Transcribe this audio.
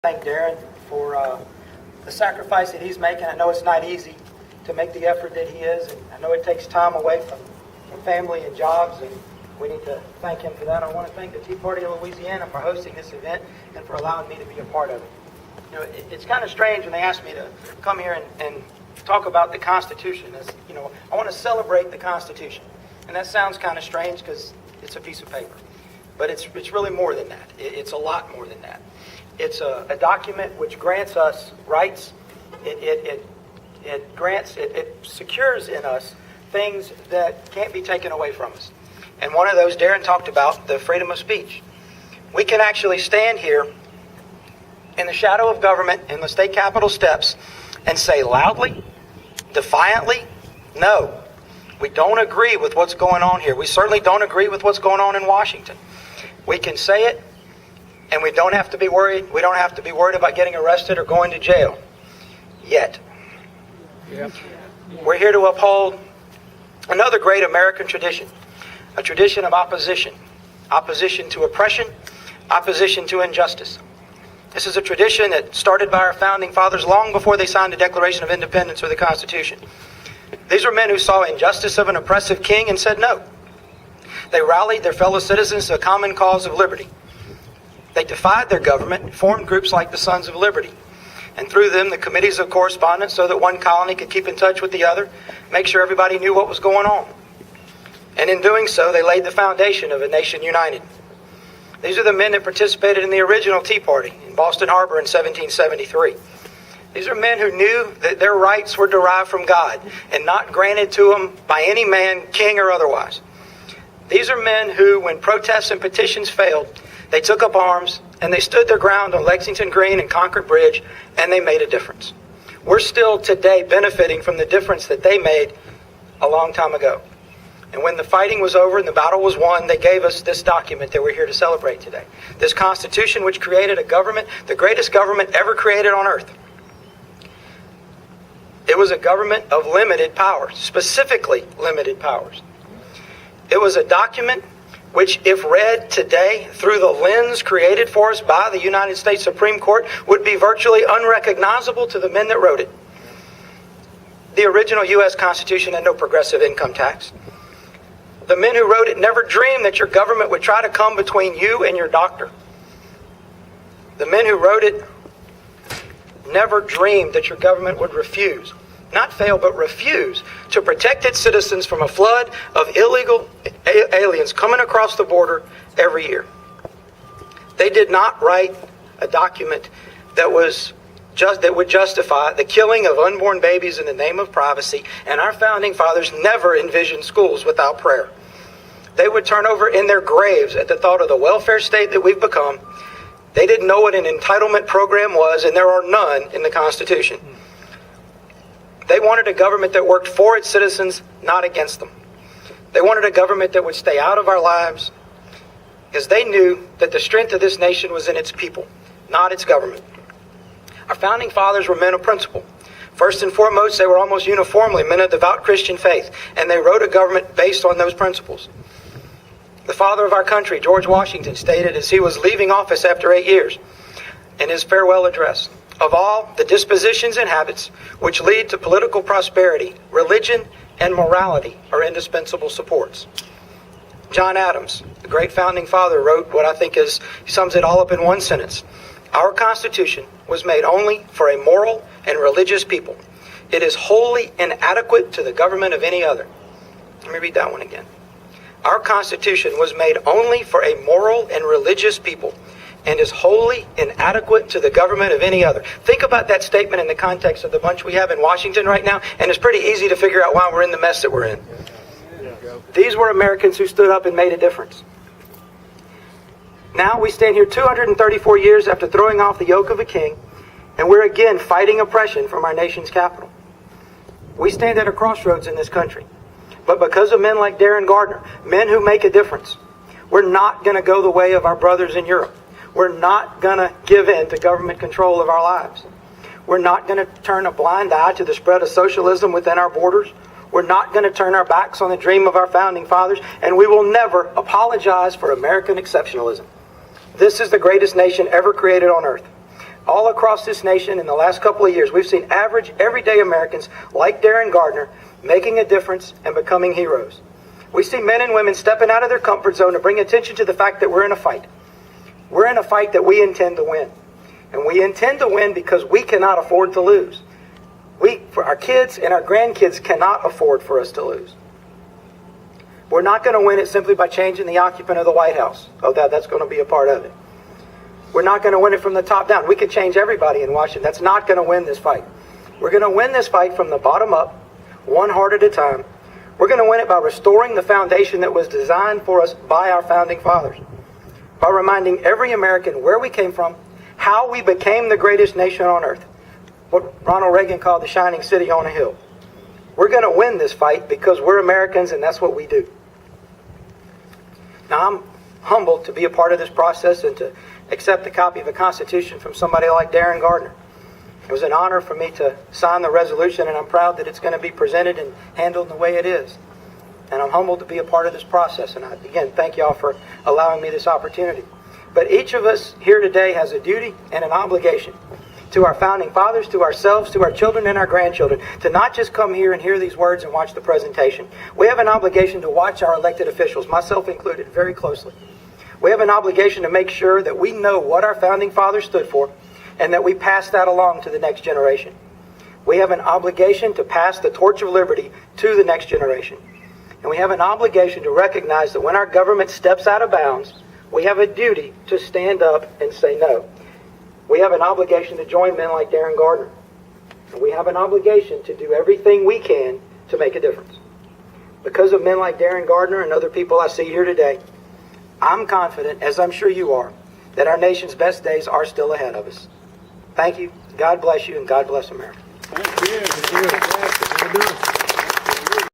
Thank Darren for the sacrifice that he's making. I know it's not easy to make the effort that he is, and I know it takes time away from family and jobs, and we need to thank him for that. I want to thank the Tea Party of Louisiana for hosting this event and for allowing me to be a part of it. You know, it's kind of strange when they asked me to come here and talk about the Constitution. As you know, I want to celebrate the Constitution, and that sounds kind of strange because it's a piece of paper, but it's really more than that. It's a lot more than that. It's a document which grants us rights. It secures in us things that can't be taken away from us. And one of those, Darren talked about, the freedom of speech. We can actually stand here in the shadow of government in the state capitol steps and say loudly, defiantly, no, we don't agree with what's going on here. We certainly don't agree with what's going on in Washington. We can say it, and we don't have to be worried. We don't have to be worried about getting arrested or going to jail. Yet. Yep. We're here to uphold another great American tradition. A tradition of opposition. Opposition to oppression. Opposition to injustice. This is a tradition that started by our founding fathers long before they signed the Declaration of Independence or the Constitution. These were men who saw injustice of an oppressive king and said no. They rallied their fellow citizens to a common cause of liberty. They defied their government, formed groups like the Sons of Liberty, and through them the committees of correspondence so that one colony could keep in touch with the other, make sure everybody knew what was going on. And in doing so, they laid the foundation of a nation united. These are the men that participated in the original Tea Party in Boston Harbor in 1773. These are men who knew that their rights were derived from God and not granted to them by any man, king or otherwise. These are men who, when protests and petitions failed, they took up arms and they stood their ground on Lexington Green and Concord Bridge, and they made a difference. We're still today benefiting from the difference that they made a long time ago. And when the fighting was over and the battle was won, they gave us this document that we're here to celebrate today. This Constitution which created a government, the greatest government ever created on earth. It was a government of limited powers, specifically limited powers. It was a document which, if read today through the lens created for us by the United States Supreme Court, would be virtually unrecognizable to the men that wrote it. The original U.S. Constitution had no progressive income tax. The men who wrote it never dreamed that your government would try to come between you and your doctor. The men who wrote it never dreamed that your government would refuse, not fail, but refuse to protect its citizens from a flood of illegal aliens coming across the border every year. They did not write a document that would justify the killing of unborn babies in the name of privacy, and our founding fathers never envisioned schools without prayer. They would turn over in their graves at the thought of the welfare state that we've become. They didn't know what an entitlement program was, and there are none in the Constitution. They wanted a government that worked for its citizens, not against them. They wanted a government that would stay out of our lives, because they knew that the strength of this nation was in its people, not its government. Our founding fathers were men of principle. First and foremost, they were almost uniformly men of devout Christian faith, and they wrote a government based on those principles. The father of our country, George Washington, stated as he was leaving office after 8 years in his farewell address, "Of all the dispositions and habits which lead to political prosperity, religion and morality are indispensable supports." John Adams, the great founding father, wrote what I think sums it all up in one sentence. "Our Constitution was made only for a moral and religious people. It is wholly inadequate to the government of any other." Let me read that one again. Our Constitution was made only for a moral and religious people, and is wholly inadequate to the government of any other. Think about that statement in the context of the bunch we have in Washington right now, and it's pretty easy to figure out why we're in the mess that we're in. These were Americans who stood up and made a difference. Now we stand here 234 years after throwing off the yoke of a king, and we're again fighting oppression from our nation's capital. We stand at a crossroads in this country. But because of men like Darren Gardner, men who make a difference, we're not going to go the way of our brothers in Europe. We're not going to give in to government control of our lives. We're not going to turn a blind eye to the spread of socialism within our borders. We're not going to turn our backs on the dream of our founding fathers, and we will never apologize for American exceptionalism. This is the greatest nation ever created on earth. all across this nation in the last couple of years, we've seen average, everyday Americans like Darren Gardner making a difference and becoming heroes. We see men and women stepping out of their comfort zone to bring attention to the fact that we're in a fight. We're in a fight that we intend to win. And we intend to win because we cannot afford to lose. For our kids and our grandkids cannot afford for us to lose. We're not going to win it simply by changing the occupant of the White House. Oh, that's going to be a part of it. We're not going to win it from the top down. We could change everybody in Washington. That's not going to win this fight. We're going to win this fight from the bottom up, one heart at a time. We're going to win it by restoring the foundation that was designed for us by our founding fathers. By reminding every American where we came from, how we became the greatest nation on earth. What Ronald Reagan called the shining city on a hill. We're going to win this fight because we're Americans and that's what we do. Now, I'm humbled to be a part of this process and to accept a copy of the Constitution from somebody like Darren Gardner. It was an honor for me to sign the resolution, and I'm proud that it's going to be presented and handled in the way it is. And I'm humbled to be a part of this process. And again, thank y'all for allowing me this opportunity. But each of us here today has a duty and an obligation to our founding fathers, to ourselves, to our children and our grandchildren, to not just come here and hear these words and watch the presentation. We have an obligation to watch our elected officials, myself included, very closely. We have an obligation to make sure that we know what our founding fathers stood for and that we pass that along to the next generation. We have an obligation to pass the torch of liberty to the next generation. And we have an obligation to recognize that when our government steps out of bounds, we have a duty to stand up and say no. We have an obligation to join men like Darren Gardner. And we have an obligation to do everything we can to make a difference. Because of men like Darren Gardner and other people I see here today, I'm confident, as I'm sure you are, that our nation's best days are still ahead of us. Thank you. God bless you, and God bless America. Thank you. Thank you.